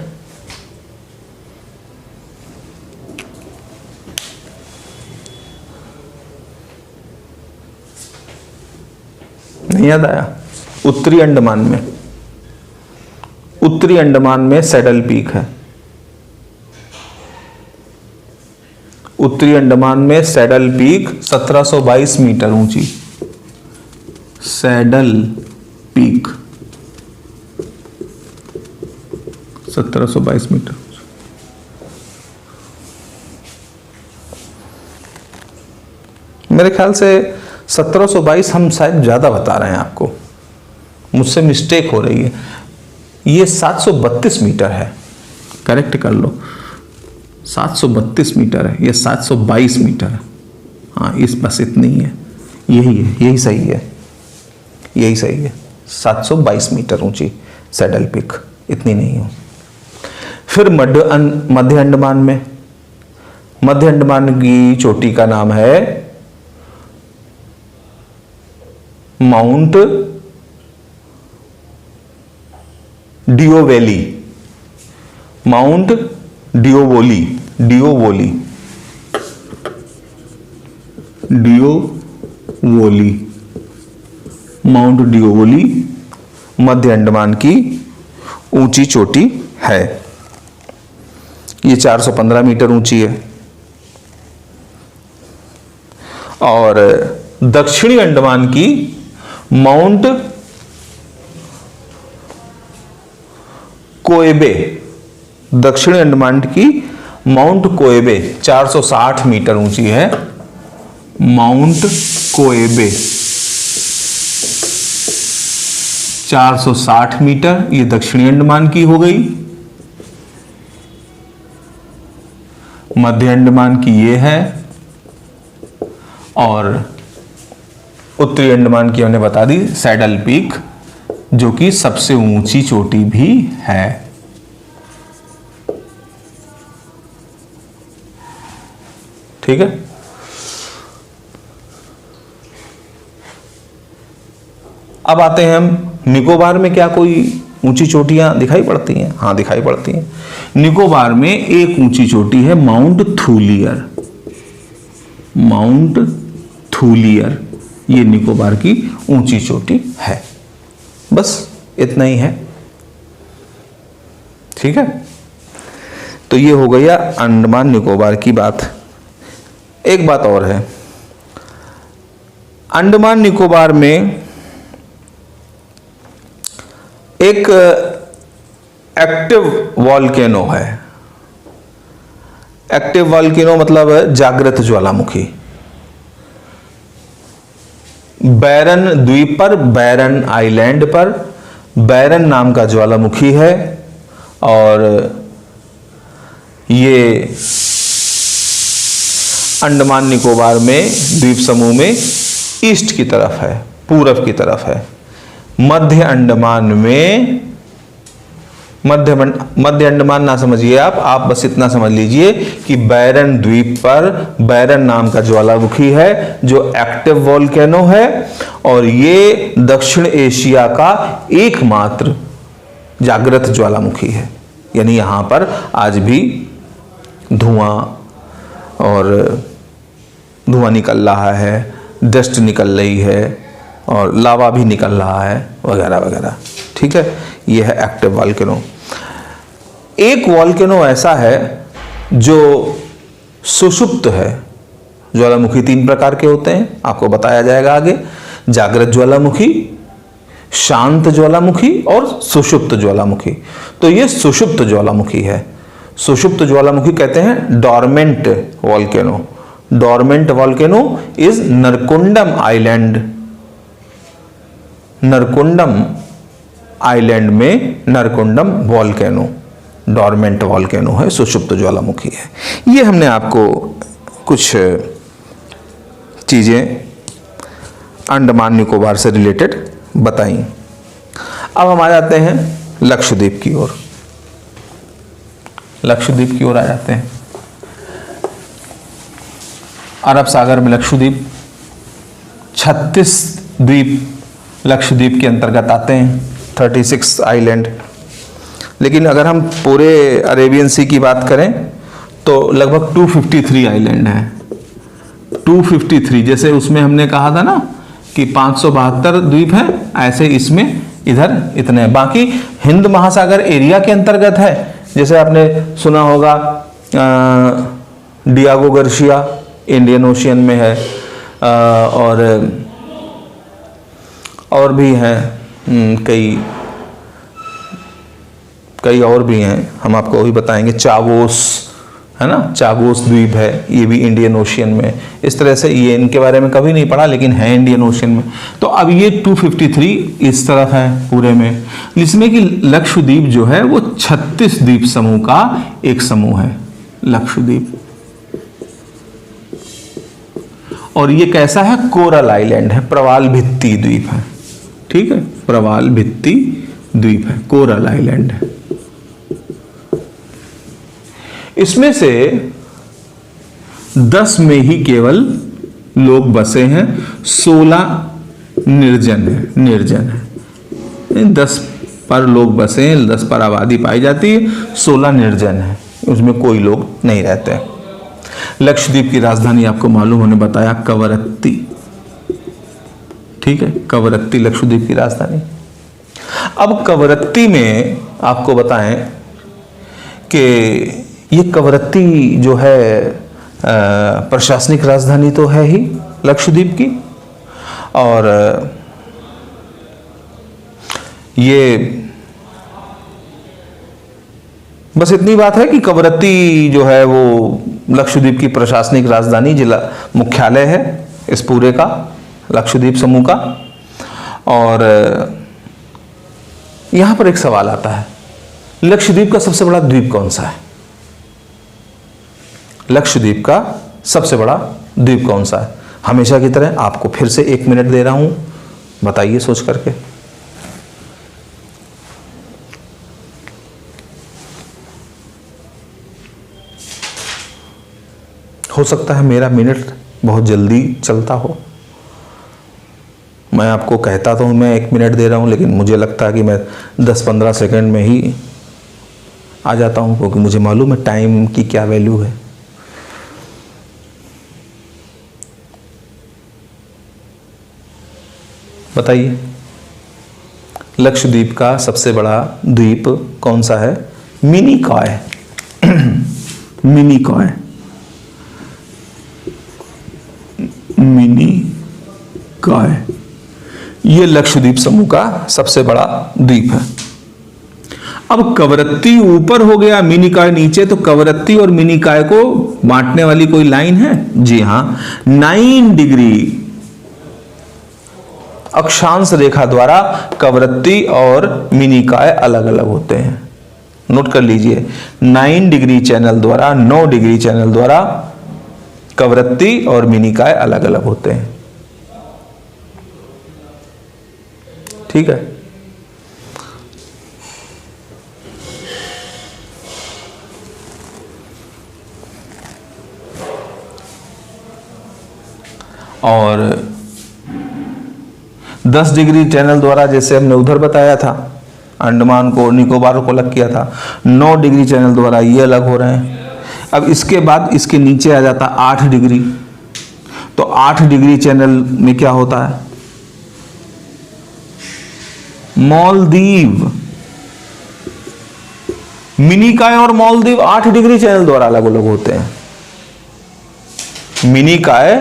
नहीं याद आया? उत्तरी अंडमान में, उत्तरी अंडमान में सैडल पीक है। उत्तरी अंडमान में सैडल पीक 1722 मीटर ऊंची, सैडल पीक 1722 मीटर। मेरे ख्याल से 1722 हम शायद ज्यादा बता रहे हैं आपको, मुझसे मिस्टेक हो रही है। ये 732 मीटर है, करेक्ट कर लो। 732 मीटर है, ये 722 मीटर है। हाँ, इस बस इतनी ही है, यही है, यही सही है, यही सही है। 722 मीटर ऊंची सैडल पीक, इतनी नहीं हो। फिर मध्य अंडमान में, मध्य अंडमान की चोटी का नाम है माउंट डिओवेली, माउंट डिओवोली, डिओवोली, डिओवोली, माउंट डिओवोली मध्य अंडमान की ऊंची चोटी है। ये 415 मीटर ऊंची है। और दक्षिणी अंडमान की माउंट कोएबे, दक्षिणी अंडमान की माउंट कोएबे 460 मीटर ऊंची है। माउंट कोएबे 460 मीटर, ये दक्षिणी अंडमान की हो गई। मध्य अंडमान की ये है, और उत्तरी अंडमान की हमने बता दी सैडल पीक जो कि सबसे ऊंची चोटी भी है। ठीक है। अब आते हैं हम निकोबार में। क्या कोई ऊंची चोटियां दिखाई पड़ती हैं? हाँ, दिखाई पड़ती हैं। निकोबार में एक ऊंची चोटी है माउंट थूलियर। माउंट थूलियर ये निकोबार की ऊंची चोटी है। बस इतना ही है। ठीक है। तो ये हो गया अंडमान निकोबार की बात। एक बात और है, अंडमान निकोबार में एक एक्टिव वॉल्केनो है। एक्टिव वॉल्केनो मतलब जागृत ज्वालामुखी। बैरन द्वीप पर, बैरन आइलैंड पर बैरन नाम का ज्वालामुखी है और ये अंडमान निकोबार में द्वीप समूह में ईस्ट की तरफ है, पूरब की तरफ है। मध्य अंडमान में, मध्य अंडमान ना समझिए आप बस इतना समझ लीजिए कि बैरन द्वीप पर बैरन नाम का ज्वालामुखी है जो एक्टिव वोल्केनो है और ये दक्षिण एशिया का एकमात्र जागृत ज्वालामुखी है। यानी यहां पर आज भी धुआं निकल रहा है, डस्ट निकल रही है और लावा भी निकल रहा है वगैरह वगैरह। ठीक है। यह है एक्टिव वॉल्केनो। एक वॉल्केनो ऐसा है जो सुषुप्त है। ज्वालामुखी 3 प्रकार के होते हैं, आपको बताया जाएगा आगे। जागृत ज्वालामुखी, शांत ज्वालामुखी और सुषुप्त ज्वालामुखी। तो यह सुषुप्त ज्वालामुखी है। सुषुप्त ज्वालामुखी कहते हैं dormant volcano. Dormant volcano is Narcondam island. Narcondam island में नरकुंडम वॉल्केनो डॉर्मेंट वॉल्केनो है, सुषुप्त ज्वालामुखी है। ये हमने आपको कुछ चीजें अंडमान निकोबार से रिलेटेड बताई। अब हम आ जाते हैं लक्षद्वीप की ओर। लक्षद्वीप की ओर आ जाते हैं। अरब सागर में लक्षद्वीप, 36 द्वीप लक्षद्वीप के अंतर्गत आते हैं, 36 आइलैंड। लेकिन अगर हम पूरे अरेबियन सी की बात करें तो लगभग 253 आइलैंड हैं। 253, जैसे उसमें हमने कहा था ना कि 572 द्वीप हैं, ऐसे इसमें इधर इतने हैं। बाकी हिंद महासागर एरिया के अंतर्गत है। जैसे आपने सुना होगा डियागो गार्सिया इंडियन ओशियन में है और भी हैं कई और भी हैं, हम आपको अभी बताएंगे। चागोस है ना, चागोस द्वीप है, ये भी इंडियन ओशियन में। इस तरह से ये इनके बारे में कभी नहीं पढ़ा लेकिन है इंडियन ओशियन में। तो अब ये 253 इस तरफ है पूरे में, जिसमें कि लक्षद्वीप जो है वो 36 द्वीप समूह का एक समूह है लक्षद्वीप। और ये कैसा है? कोरल आइलैंड है, प्रवाल भित्ति द्वीप है। ठीक है, प्रवाल भित्ति द्वीप है, कोरल आइलैंड है। इसमें से 10 में ही केवल लोग बसे हैं, 16 निर्जन है। 10 पर लोग बसे हैं, 10 पर आबादी पाई जाती है, 16 निर्जन है, उसमें कोई लोग नहीं रहते हैं। लक्षद्वीप की राजधानी आपको मालूम होने बताया, कवरत्ती। ठीक है, कवरत्ती लक्षद्वीप की राजधानी। अब कवरत्ती में आपको बताएं कि ये कवरत्ती जो है प्रशासनिक राजधानी तो है ही लक्षद्वीप की, और ये बस इतनी बात है कि कवरत्ती जो है वो लक्षद्वीप की प्रशासनिक राजधानी, जिला मुख्यालय है इस पूरे का, लक्षद्वीप समूह का। और यहां पर एक सवाल आता है, लक्षद्वीप का सबसे बड़ा द्वीप कौन सा है? लक्षद्वीप का सबसे बड़ा द्वीप कौन सा है? हमेशा की तरह आपको फिर से 1 मिनट दे रहा हूं, बताइए सोच करके। हो सकता है मेरा मिनट बहुत जल्दी चलता हो, मैं आपको कहता तो हूँ मैं 1 मिनट दे रहा हूँ, लेकिन मुझे लगता है कि मैं 10-15 सेकंड में ही आ जाता हूँ, क्योंकि मुझे मालूम है टाइम की क्या वैल्यू है। बताइए, लक्षद्वीप का सबसे बड़ा द्वीप कौन सा है? मिनिकॉय। मिनिकॉय, मिनिकॉय, ये लक्षद्वीप समूह का सबसे बड़ा द्वीप है। अब कवरत्ती ऊपर हो गया, मिनिकॉय नीचे, तो कवरत्ती और मिनिकॉय को बांटने वाली कोई लाइन है? जी हां, 9 डिग्री अक्षांश रेखा द्वारा कवरत्ती और मिनिकॉय अलग अलग होते हैं। नोट कर लीजिए, 9 डिग्री चैनल द्वारा, 9 डिग्री चैनल द्वारा कवरत्ती और मिनिकॉय अलग अलग होते हैं। ठीक है, और 10 डिग्री चैनल द्वारा, जैसे हमने उधर बताया था, अंडमान को, निकोबार को अलग किया था, 9 डिग्री चैनल द्वारा ये अलग हो रहे हैं। अब इसके बाद इसके नीचे आ जाता 8 डिग्री, तो 8 डिग्री चैनल में क्या होता है? मालदीव। मिनिकॉय और मालदीव 8 डिग्री चैनल द्वारा अलग अलग होते हैं। मिनिकॉय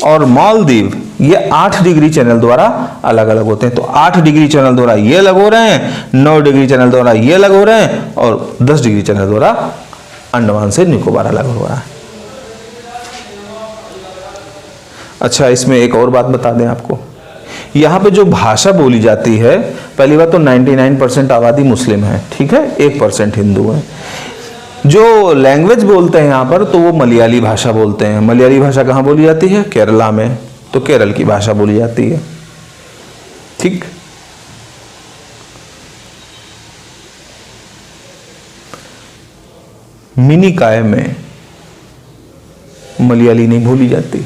और मालदीव ये 8 डिग्री चैनल द्वारा अलग अलग होते हैं। तो 8 डिग्री चैनल द्वारा ये अलग हो रहे हैं, 9 डिग्री चैनल द्वारा ये अलग हो रहे हैं, और 10 डिग्री चैनल द्वारा अंडमान से निकोबार अलग हो रहा है। अच्छा, इसमें एक और बात बता दें आपको, यहां पे जो भाषा बोली जाती है, पहली बात तो 99% आबादी मुस्लिम है, ठीक है, 1% हिंदू है। जो लैंग्वेज बोलते हैं यहां पर, तो वो मलयाली भाषा बोलते हैं। मलयाली भाषा कहां बोली जाती है? केरला में, तो केरल की भाषा बोली जाती है। ठीक, मिनिकॉय में मलयाली नहीं बोली जाती।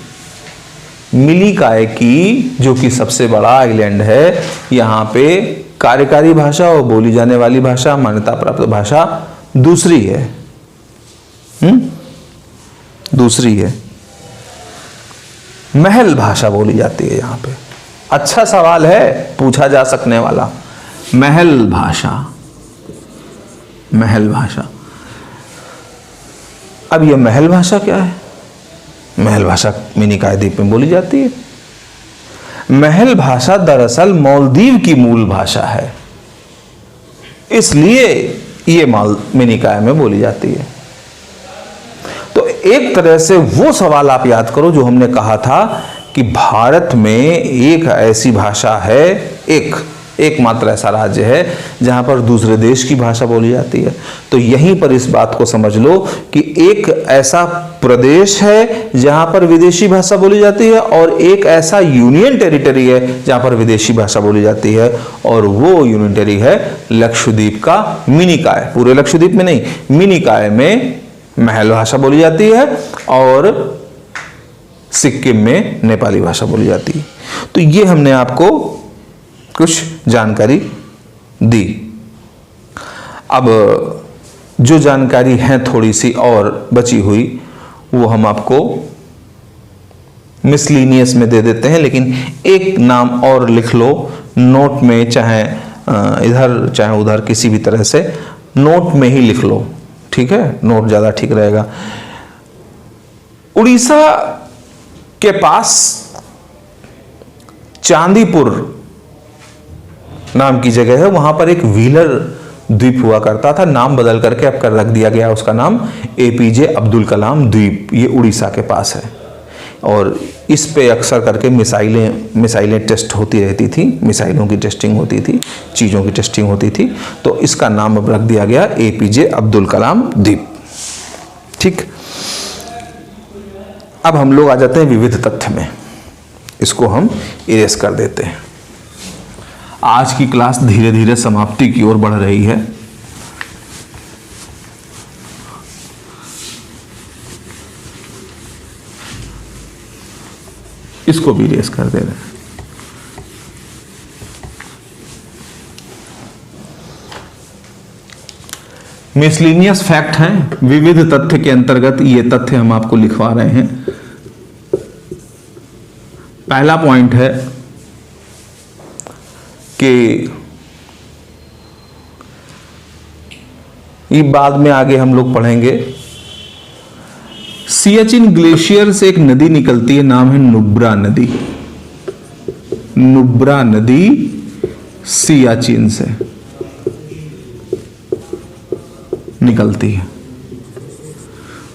मिनिकॉय की, जो कि सबसे बड़ा आइलैंड है, यहां पे कार्यकारी भाषा और बोली जाने वाली भाषा, मान्यता प्राप्त भाषा दूसरी है। दूसरी है, महल भाषा बोली जाती है यहां पे। अच्छा सवाल है, पूछा जा सकने वाला। महल भाषा, महल भाषा। अब यह महल भाषा क्या है? महल भाषा मिनिकॉय द्वीप में बोली जाती है। महल भाषा दरअसल मालदीव की मूल भाषा है, इसलिए ये मिनिकॉय में बोली जाती है। तो एक तरह से वो सवाल आप याद करो जो हमने कहा था कि भारत में एक ऐसी भाषा है, एकमात्र ऐसा राज्य है जहां पर दूसरे देश की भाषा बोली जाती है। तो यहीं पर इस बात को समझ लो कि एक ऐसा प्रदेश है जहां पर विदेशी भाषा बोली जाती है, और एक ऐसा यूनियन टेरिटरी है जहां पर विदेशी भाषा बोली जाती है, और वो यूनियन टेरिटरी है लक्षद्वीप का मिनिकॉय। पूरे लक्षद्वीप में नहीं, मिनिकॉय में महल भाषा बोली जाती है और सिक्किम में नेपाली भाषा बोली जाती है। तो ये हमने आपको कुछ जानकारी दी। अब जो जानकारी है थोड़ी सी और बची हुई, वो हम आपको मिसलिनियस में दे देते हैं, लेकिन एक नाम और लिख लो नोट में, चाहे इधर चाहे उधर, किसी भी तरह से नोट में ही लिख लो, ठीक है, नोट ज्यादा ठीक रहेगा। उड़ीसा के पास चांदीपुर नाम की जगह है, वहां पर एक व्हीलर द्वीप हुआ करता था, नाम बदल करके अब कर रख दिया गया उसका नाम एपीजे अब्दुल कलाम द्वीप। ये उड़ीसा के पास है, और इस पे अक्सर करके मिसाइलें टेस्ट होती रहती थी, मिसाइलों की टेस्टिंग होती थी, चीज़ों की टेस्टिंग होती थी, तो इसका नाम अब रख दिया गया एपीजे अब्दुल कलाम द्वीप। ठीक, अब हम लोग आ जाते हैं विविध तथ्य में, इसको हम इरेज कर देते हैं। आज की क्लास धीरे धीरे समाप्ति की ओर बढ़ रही है। इसको भी रेस कर दे रहे हैं। मिसलिनियस फैक्ट हैं, विविध तथ्य के अंतर्गत ये तथ्य हम आपको लिखवा रहे हैं। पहला पॉइंट है कि ये बाद में आगे हम लोग पढ़ेंगे। सियाचिन ग्लेशियर से एक नदी निकलती है, नाम है नुब्रा नदी। नुब्रा नदी सियाचिन से निकलती है।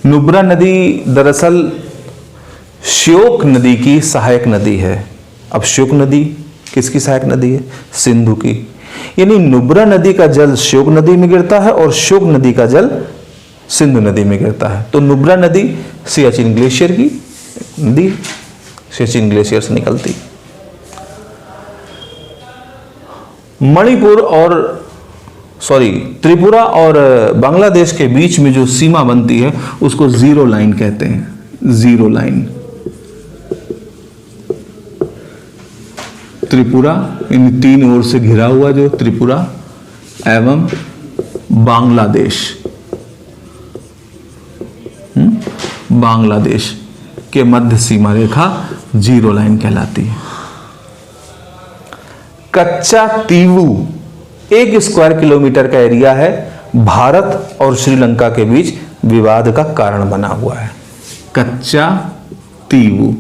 नुब्रा नदी दरअसल श्योक नदी की सहायक नदी है। अब श्योक नदी किसकी सहायक नदी है? सिंधु की। यानी नुब्रा नदी का जल श्योक नदी में गिरता है और श्योक नदी का जल सिंधु नदी में गिरता है। तो नुब्रा नदी सियाचिन ग्लेशियर की नदी, सियाचिन ग्लेशियर से निकलती। मणिपुर और त्रिपुरा और बांग्लादेश के बीच में जो सीमा बनती है उसको जीरो लाइन कहते हैं। Zero line. त्रिपुरा इन तीन ओर से घिरा हुआ जो त्रिपुरा एवं बांग्लादेश, बांग्लादेश के मध्य सीमा रेखा जीरो लाइन कहलाती है। कच्चा तीवू 1 स्क्वायर किलोमीटर का एरिया है, भारत और श्रीलंका के बीच विवाद का कारण बना हुआ है। कच्चा तीवू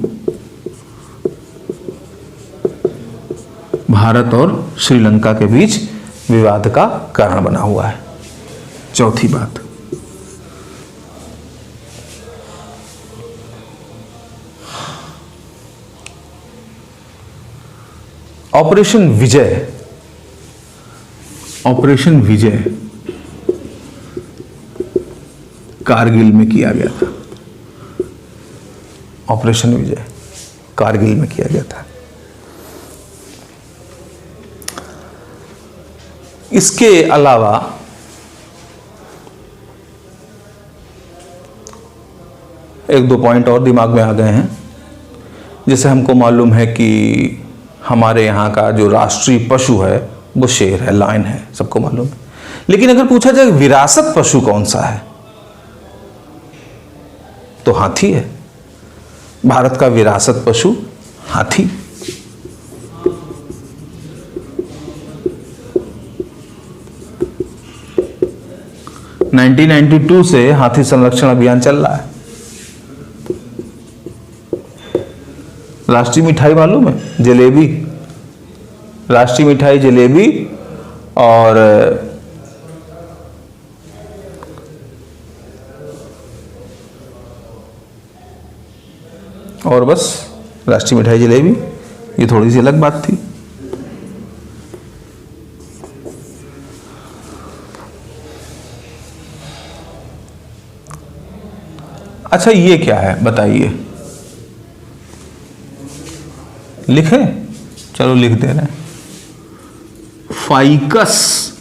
भारत और श्रीलंका के बीच विवाद का कारण बना हुआ है। चौथी बात, ऑपरेशन विजय। ऑपरेशन विजय कारगिल में किया गया था। ऑपरेशन विजय कारगिल में किया गया था। इसके अलावा एक दो पॉइंट और दिमाग में आ गए हैं। जैसे हमको मालूम है कि हमारे यहाँ का जो राष्ट्रीय पशु है वो शेर है, लायन है, सबको मालूम है। लेकिन अगर पूछा जाए विरासत पशु कौन सा है तो हाथी है। भारत का विरासत पशु हाथी। (1992) से हाथी संरक्षण अभियान चल रहा है। राष्ट्रीय मिठाई मालूम है? जलेबी। राष्ट्रीय मिठाई जलेबी और बस राष्ट्रीय मिठाई जलेबी। ये थोड़ी सी अलग बात थी। अच्छा, ये क्या है बताइए? लिखें? चलो लिख दे रहे हैं। फाइकस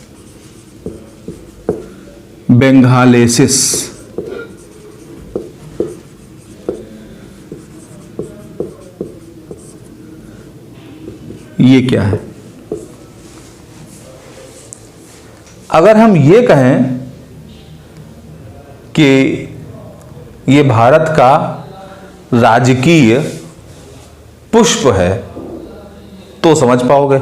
बेंगालेसिस। ये क्या है? अगर हम ये कहें कि ये भारत का राजकीय पुष्प है तो समझ पाओगे।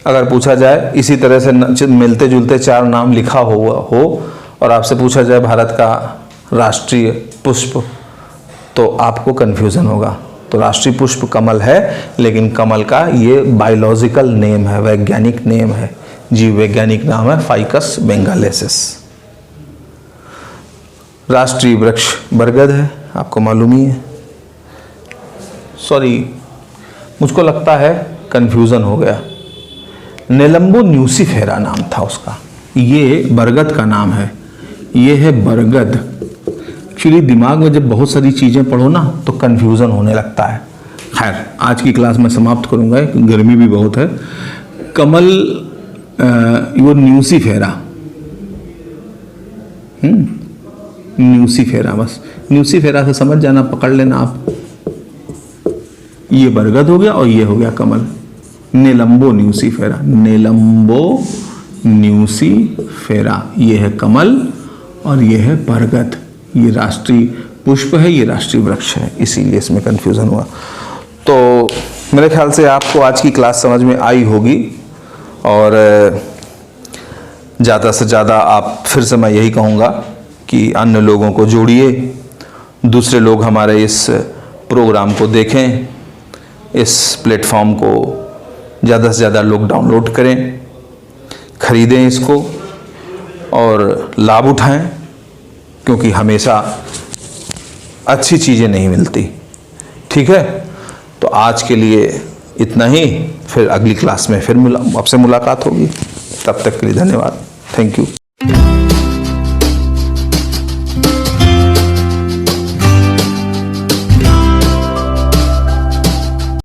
अगर पूछा जाए इसी तरह से मिलते जुलते 4 नाम लिखा हुआ हो और आपसे पूछा जाए भारत का राष्ट्रीय पुष्प तो आपको कंफ्यूजन होगा। तो राष्ट्रीय पुष्प कमल है, लेकिन कमल का ये बायोलॉजिकल नेम है, वैज्ञानिक नेम है, जीव वैज्ञानिक नाम है फाइकस बेंगालेसिस। राष्ट्रीय वृक्ष बरगद है, आपको मालूम ही है। मुझको लगता है कंफ्यूजन हो गया। नेलंबो न्यूसीफेरा नाम था उसका। ये बरगद का नाम है, ये है बरगद। एक्चुअली दिमाग में जब बहुत सारी चीज़ें पढ़ो ना तो कंफ्यूजन होने लगता है। खैर, आज की क्लास में समाप्त करूंगा, गर्मी भी बहुत है। कमल वो न्यूसीफेरा, न्यूसीफेरा, बस न्यूसीफेरा से समझ जाना, पकड़ लेना आप। ये बरगद हो गया और ये हो गया कमल। नेलंबो न्यूसीफेरा, नेलंबो न्यूसीफेरा, ये है कमल और ये है बरगद। ये राष्ट्रीय पुष्प है, ये राष्ट्रीय वृक्ष है, इसीलिए इसमें कंफ्यूजन हुआ। तो मेरे ख्याल से आपको आज की क्लास समझ में आई होगी और ज़्यादा से ज़्यादा आप, फिर से मैं यही कहूँगा कि अन्य लोगों को जोड़िए, दूसरे लोग हमारे इस प्रोग्राम को देखें, इस प्लेटफॉर्म को ज़्यादा से ज़्यादा लोग डाउनलोड करें, खरीदें इसको और लाभ उठाएं, क्योंकि हमेशा अच्छी चीज़ें नहीं मिलती। ठीक है, तो आज के लिए इतना ही, फिर अगली क्लास में फिर आपसे मुलाकात होगी। तब तक के लिए धन्यवाद। Thank you.